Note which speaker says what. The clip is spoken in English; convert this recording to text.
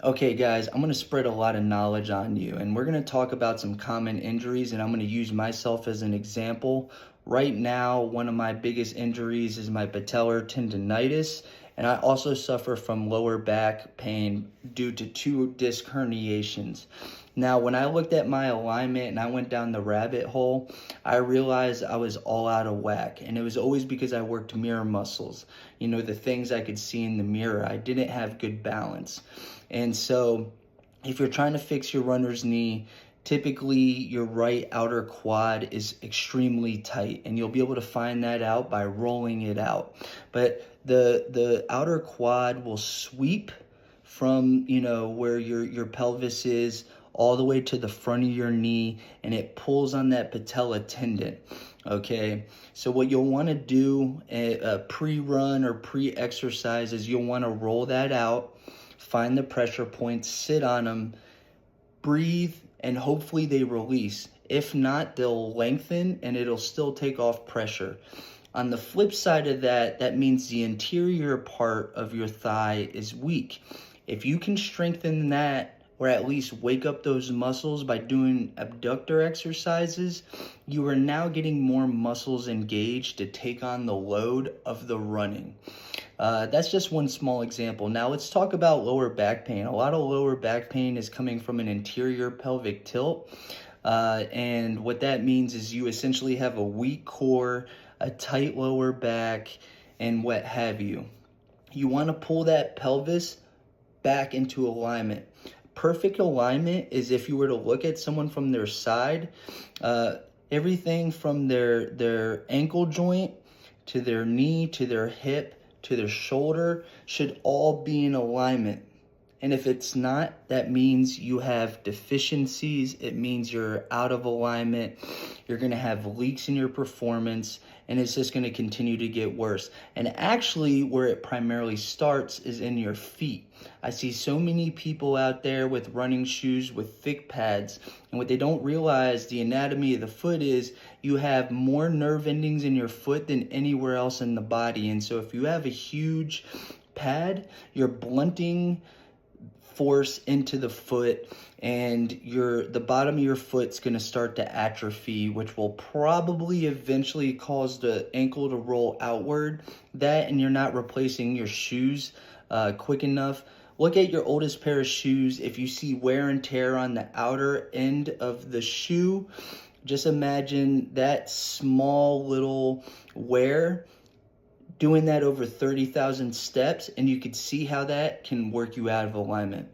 Speaker 1: Okay, guys, I'm going to spread a lot of knowledge on you, and we're going to talk about some common injuries, and I'm going to use myself as an example. Right now, one of my biggest injuries is my patellar tendonitis, and I also suffer from lower back pain due to two disc herniations. Now, when I looked at my alignment and I went down the rabbit hole, I realized I was all out of whack, and it was always because I worked mirror muscles. You know, the things I could see in the mirror. I didn't have good balance. And so if you're trying to fix your runner's knee, typically your right outer quad is extremely tight, and you'll be able to find that out by rolling it out. But the outer quad will sweep from, where your pelvis is all the way to the front of your knee, and it pulls on that patella tendon. Okay, so what you'll want to do pre-run or pre-exercise is you'll want to roll that out, find the pressure points, sit on them, breathe, and hopefully they release. If not, they'll lengthen and it'll still take off pressure. On the flip side of that, that means the interior part of your thigh is weak. If you can strengthen that, or at least wake up those muscles by doing abductor exercises, you are now getting more muscles engaged to take on the load of the running. That's just one small example. Now let's talk about lower back pain. A lot of lower back pain is coming from an anterior pelvic tilt. And what that means is you essentially have a weak core, a tight lower back, and what have you. You want to pull that pelvis back into alignment. Perfect alignment is if you were to look at someone from their side, everything from their ankle joint to their knee to their hip to their shoulder should all be in alignment. And if it's not, that means you have deficiencies. It means you're out of alignment. You're going to have leaks in your performance, and it's just going to continue to get worse. And actually, where it primarily starts is in your feet. I see so many people out there with running shoes with thick pads, and what they don't realize, the anatomy of the foot is you have more nerve endings in your foot than anywhere else in the body. And so if you have a huge pad, you're blunting force into the foot, and the bottom of your foot's going to start to atrophy, which will probably eventually cause the ankle to roll outward. That, and you're not replacing your shoes quick enough. Look at your oldest pair of shoes. If you see wear and tear on the outer end of the shoe, just imagine that small little wear, doing that over 30,000 steps, and you could see how that can work you out of alignment.